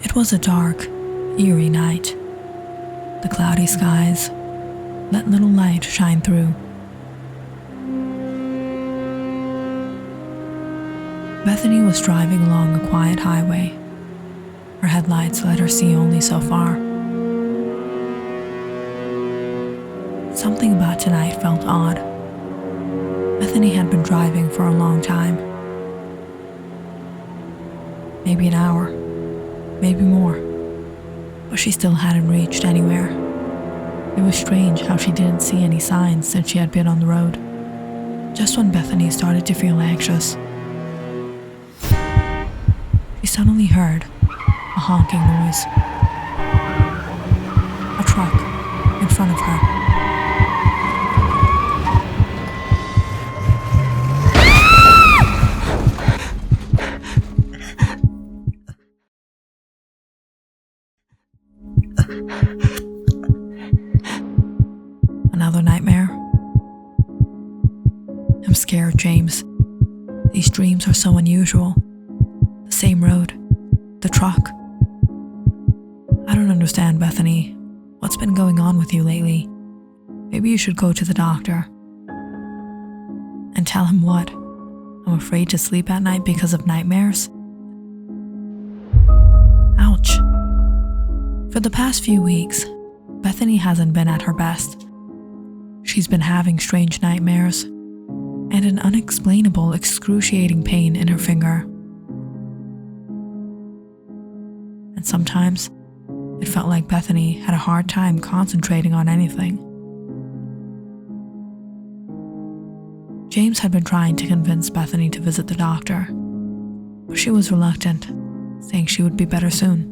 It was a dark, eerie night. The cloudy skies let little light shine through. Bethany was driving along a quiet highway. Her headlights let her see only so far. Something about tonight felt odd. Bethany had been driving for a long time. Maybe an hour, maybe more, but she still hadn't reached anywhere. It was strange how she didn't see any signs since she had been on the road. Just when Bethany started to feel anxious, she suddenly heard a honking noise. A truck in front of her. Another nightmare? I'm scared, James. These dreams are so unusual. The same road, the truck. I don't understand, Bethany. What's been going on with you lately? Maybe you should go to the doctor. And tell him what? I'm afraid to sleep at night because of nightmares? Ouch. For the past few weeks, Bethany hasn't been at her best. She's been having strange nightmares and an unexplainable, excruciating pain in her finger. And sometimes, it felt like Bethany had a hard time concentrating on anything. James had been trying to convince Bethany to visit the doctor, but she was reluctant, saying she would be better soon.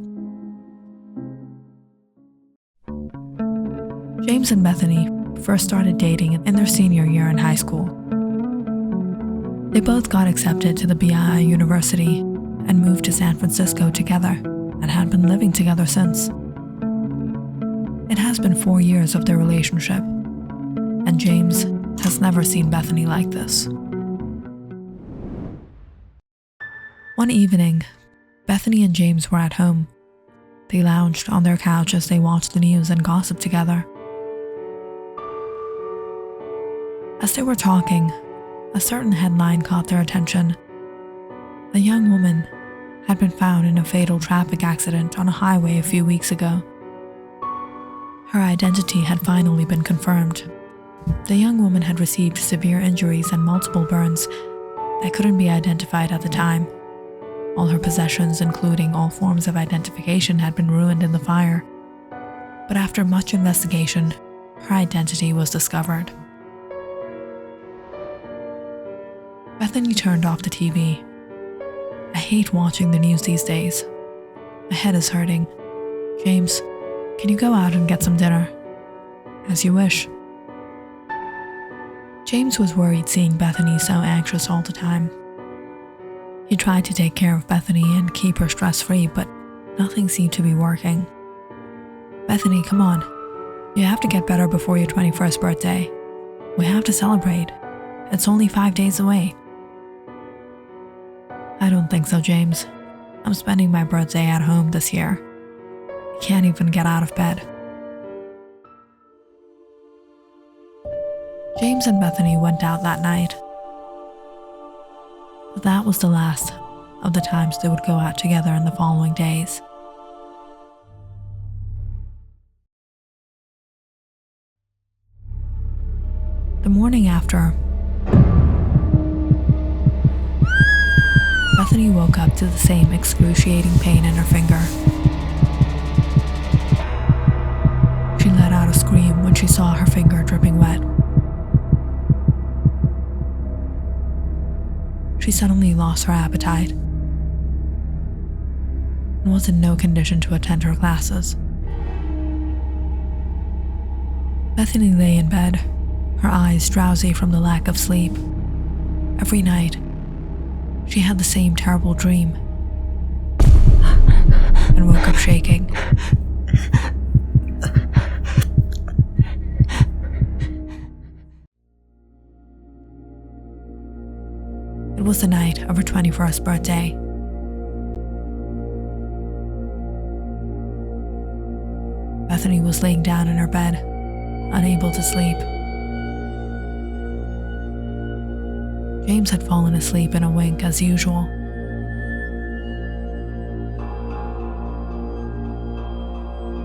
James and Bethany first started dating in their senior year in high school. They both got accepted to the BI University and moved to San Francisco together and had been living together since. It has been 4 years of their relationship, and James has never seen Bethany like this. One evening, Bethany and James were at home. They lounged on their couch as they watched the news and gossiped together. As they were talking, a certain headline caught their attention. A young woman had been found in a fatal traffic accident on a highway a few weeks ago. Her identity had finally been confirmed. The young woman had received severe injuries and multiple burns that couldn't be identified at the time. All her possessions, including all forms of identification, had been ruined in the fire. But after much investigation, her identity was discovered. Bethany turned off the TV. I hate watching the news these days. My head is hurting. James, can you go out and get some dinner? As you wish. James was worried seeing Bethany so anxious all the time. He tried to take care of Bethany and keep her stress-free, but nothing seemed to be working. Bethany, come on. You have to get better before your 21st birthday. We have to celebrate. It's only 5 days away. I don't think so, James. I'm spending my birthday at home this year. I can't even get out of bed. James and Bethany went out that night. But that was the last of the times they would go out together in the following days. The morning after, Bethany woke up to the same excruciating pain in her finger. She let out a scream when she saw her finger dripping wet. She suddenly lost her appetite and was in no condition to attend her classes. Bethany lay in bed, her eyes drowsy from the lack of sleep. Every night, she had the same terrible dream and woke up shaking. It was the night of her 21st birthday. Bethany was laying down in her bed, unable to sleep. James had fallen asleep in a wink as usual.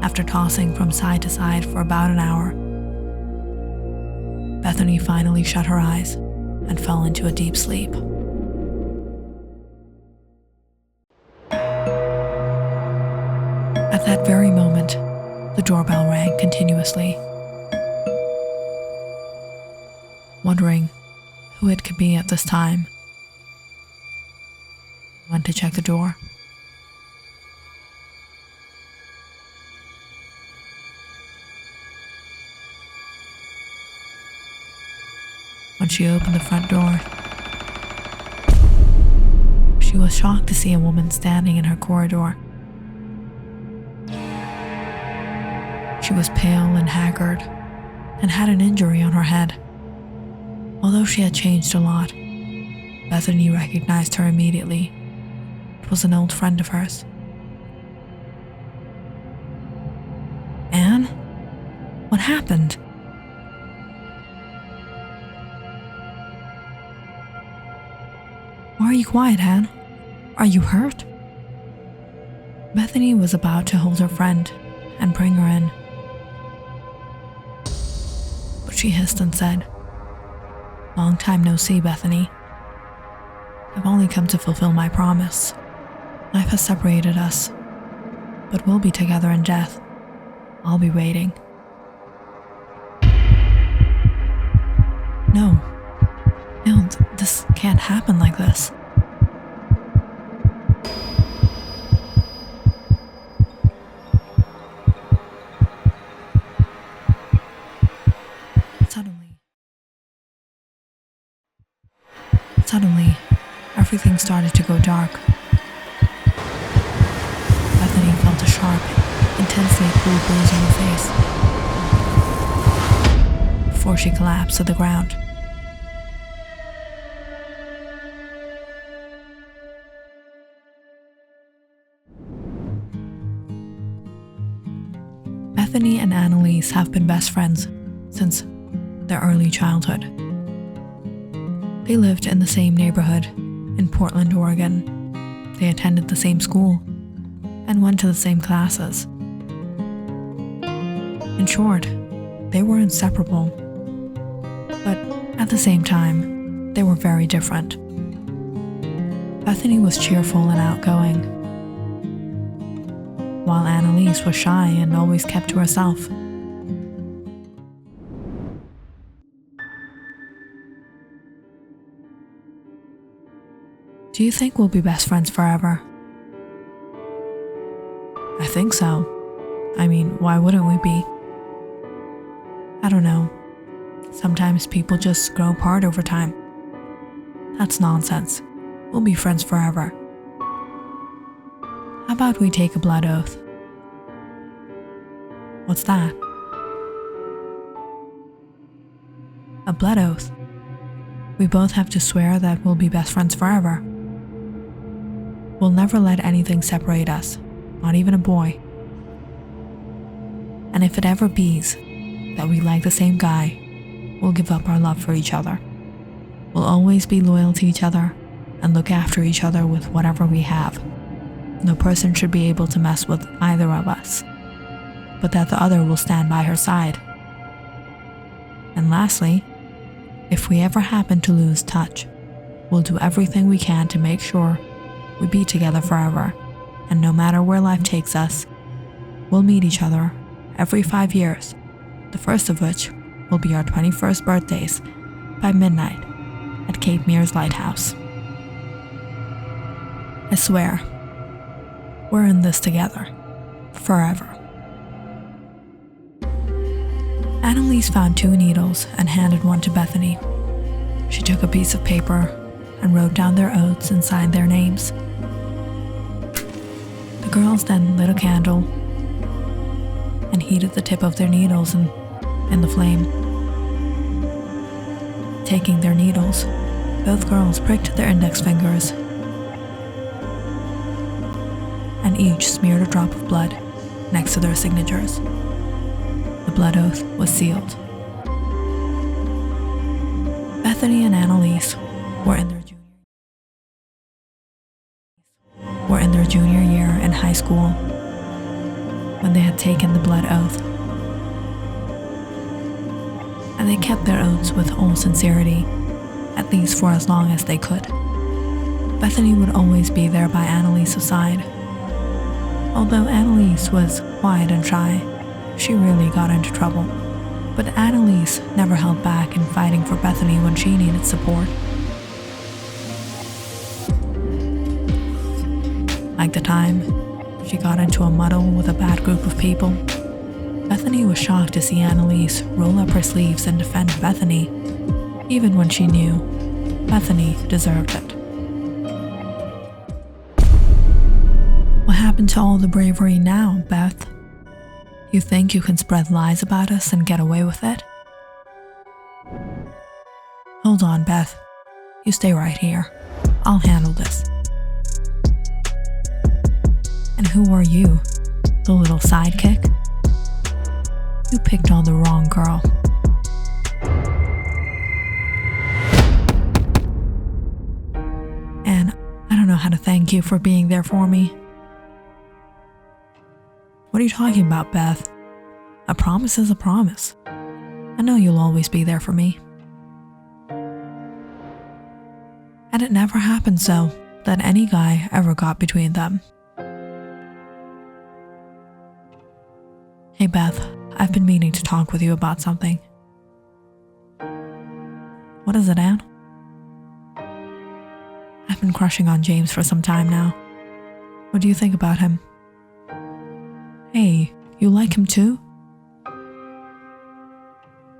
After tossing from side to side for about an hour, Bethany finally shut her eyes and fell into a deep sleep. At that very moment, the doorbell rang continuously. Wondering who it could be at this time, I went to check the door. When she opened the front door, she was shocked to see a woman standing in her corridor. She was pale and haggard and had an injury on her head. Although she had changed a lot, Bethany recognized her immediately. It was an old friend of hers. Anne? What happened? Why are you quiet, Anne? Are you hurt? Bethany was about to hold her friend and bring her in, but she hissed and said, "Long time no see, Bethany. I've only come to fulfill my promise. Life has separated us, but we'll be together in death. I'll be waiting." No, this can't happen like this. Suddenly, everything started to go dark. Bethany felt a sharp, intensely cool breeze on her face before she collapsed to the ground. Bethany and Annalise have been best friends since their early childhood. They lived in the same neighborhood in Portland, Oregon. They attended the same school and went to the same classes. In short, they were inseparable. But at the same time, they were very different. Bethany was cheerful and outgoing, while Annalise was shy and always kept to herself. Do you think we'll be best friends forever? I think so. I mean, why wouldn't we be? I don't know. Sometimes people just grow apart over time. That's nonsense. We'll be friends forever. How about we take a blood oath? What's that? A blood oath. We both have to swear that we'll be best friends forever. We'll never let anything separate us, not even a boy. And if it ever be's that we like the same guy, we'll give up our love for each other. We'll always be loyal to each other and look after each other with whatever we have. No person should be able to mess with either of us, but that the other will stand by her side. And lastly, if we ever happen to lose touch, we'll do everything we can to make sure we be together forever, and no matter where life takes us, we'll meet each other every 5 years, the first of which will be our 21st birthdays by midnight at Cape Mears Lighthouse. I swear, we're in this together, forever. Annalise found 2 needles and handed one to Bethany. She took a piece of paper and wrote down their oaths and signed their names. The girls then lit a candle and heated the tip of their needles in the flame. Taking their needles, both girls pricked their index fingers and each smeared a drop of blood next to their signatures. blood oath was sealed. Bethany and Annalise were in their junior year in high school when they had taken the blood oath. And they kept their oaths with all sincerity, at least for as long as they could. Bethany would always be there by Annalise's side. Although Annalise was quiet and shy, she rarely got into trouble. But Annalise never held back in fighting for Bethany when she needed support. Like the time she got into a muddle with a bad group of people, Bethany was shocked to see Annalise roll up her sleeves and defend Bethany, even when she knew Bethany deserved it. What happened to all the bravery now, Beth? You think you can spread lies about us and get away with it? Hold on, Beth. You stay right here. I'll handle this. And who are you? The little sidekick? You picked on the wrong girl. And I don't know how to thank you for being there for me. What are you talking about, Beth? A promise is a promise. I know you'll always be there for me. And it never happened so that any guy ever got between them. Hey Beth, I've been meaning to talk with you about something. What is it, Anne? I've been crushing on James for some time now. What do you think about him? Hey, you like him too?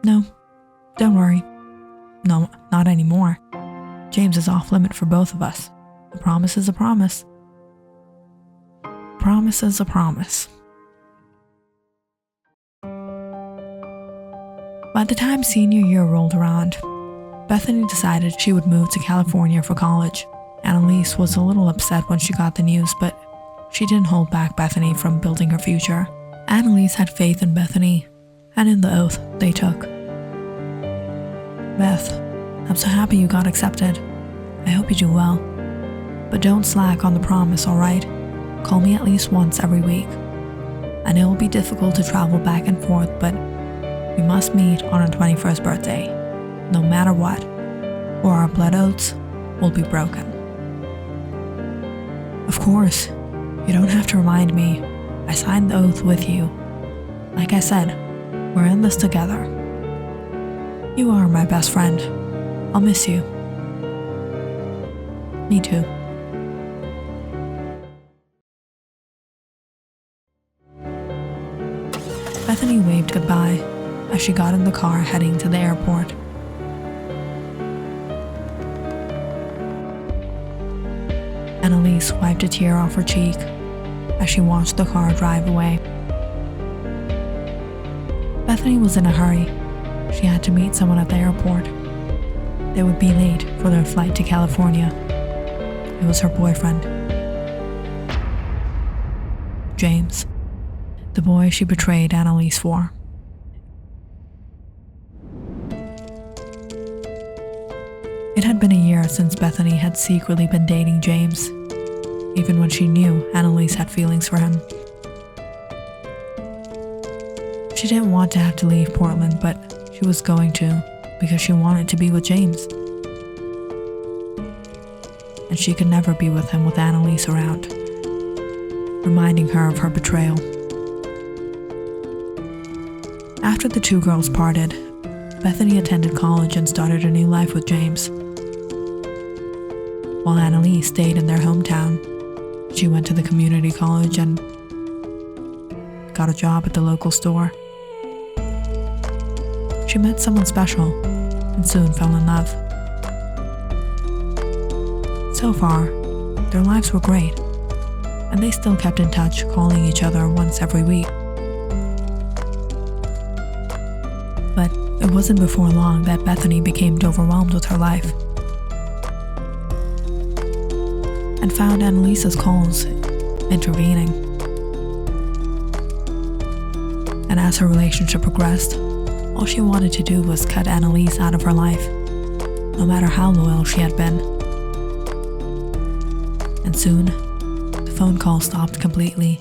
No, don't worry. No, not anymore. James is off limit for both of us. A promise is a promise. A promise is a promise. By the time senior year rolled around, Bethany decided she would move to California for college. Annalise was a little upset when she got the news, but she didn't hold back Bethany from building her future. Annalise had faith in Bethany and in the oath they took. Beth, I'm so happy you got accepted. I hope you do well. But don't slack on the promise, alright? Call me at least once every week. I know it will be difficult to travel back and forth, but we must meet on our 21st birthday, no matter what, or our blood oaths will be broken. Of course, you don't have to remind me. I signed the oath with you. Like I said, we're in this together. You are my best friend. I'll miss you. Me too. Bethany waved goodbye as she got in the car heading to the airport. Annalise wiped a tear off her cheek as she watched the car drive away. Bethany was in a hurry. She had to meet someone at the airport. They would be late for their flight to California. It was her boyfriend, James, the boy she betrayed Annalise for. It had been a year since Bethany had secretly been dating James, even when she knew Annalise had feelings for him. She didn't want to have to leave Portland, but she was going to because she wanted to be with James. And she could never be with him with Annalise around, reminding her of her betrayal. After the two girls parted, Bethany attended college and started a new life with James. While Annalise stayed in their hometown, she went to the community college and got a job at the local store. She met someone special and soon fell in love. So far, their lives were great, and they still kept in touch, calling each other once every week. But it wasn't before long that Bethany became overwhelmed with her life and found Annalise's calls intervening. and as her relationship progressed, all she wanted to do was cut Annalise out of her life, no matter how loyal she had been. And soon, the phone call stopped completely,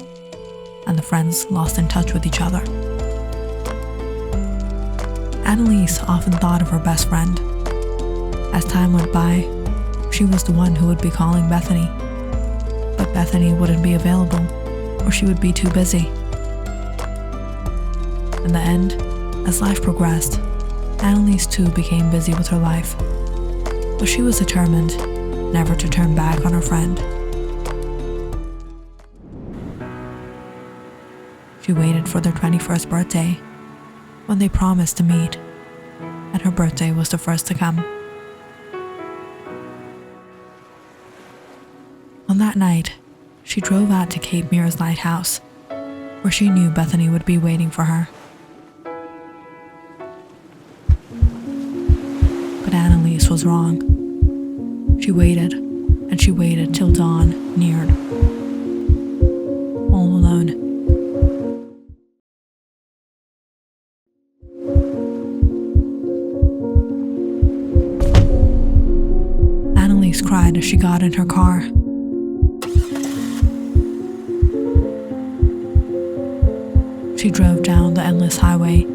and the friends lost in touch with each other. Annalise often thought of her best friend. As time went by, she was the one who would be calling Bethany, but Bethany wouldn't be available, or she would be too busy. In the end, as life progressed, Annalise too became busy with her life, but she was determined never to turn back on her friend. She waited for their 21st birthday, when they promised to meet, and her birthday was the first to come. On that night, she drove out to Cape Mear's lighthouse, where she knew Bethany would be waiting for her. But Annalise was wrong. She waited, and she waited till dawn neared. All alone. Annalise cried as she got in her car. She drove down the endless highway,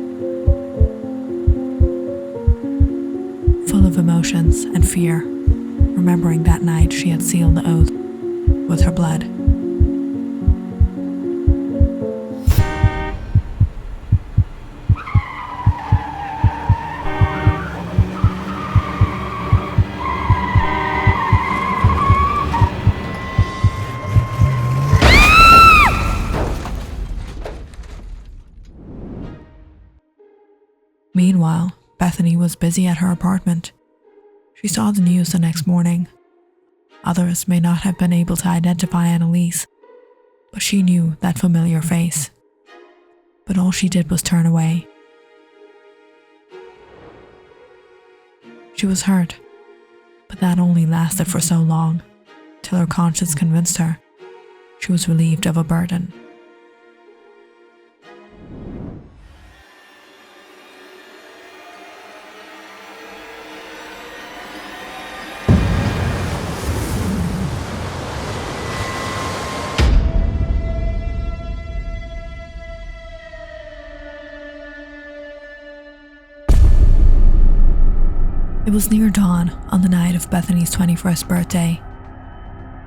full of emotions and fear, remembering that night she had sealed the oath with her blood. Meanwhile, Bethany was busy at her apartment. She saw the news the next morning. Others may not have been able to identify Annalise, but she knew that familiar face. But all she did was turn away. She was hurt, but that only lasted for so long, till her conscience convinced her she was relieved of a burden. It was near dawn on the night of Bethany's 21st birthday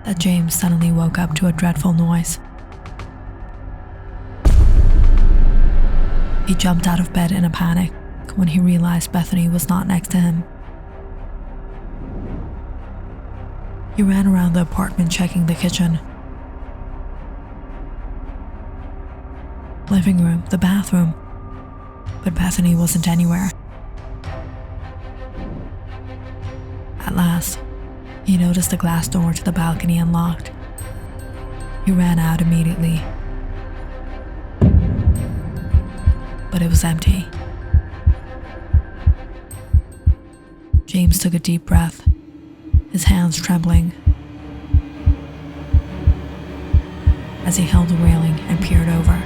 that James suddenly woke up to a dreadful noise. He jumped out of bed in a panic when he realized Bethany was not next to him. He ran around the apartment checking the kitchen, living room, the bathroom, but Bethany wasn't anywhere. At last, he noticed the glass door to the balcony unlocked. He ran out immediately, but it was empty. James took a deep breath, his hands trembling, as he held the railing and peered over.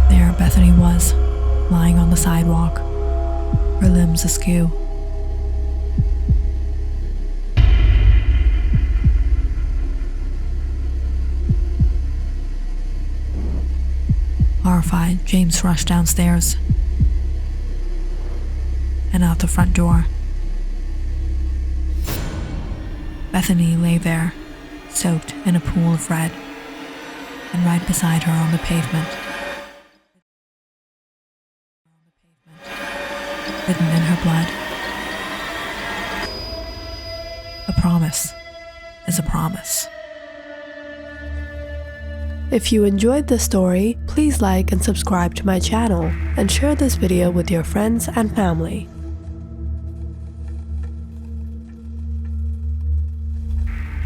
There Bethany was, lying on the sidewalk, her limbs askew. Horrified, James rushed downstairs and out the front door. Bethany lay there, soaked in a pool of red, and right beside her on the pavement, written in her blood, a promise is a promise. If you enjoyed this story, please like and subscribe to my channel and share this video with your friends and family.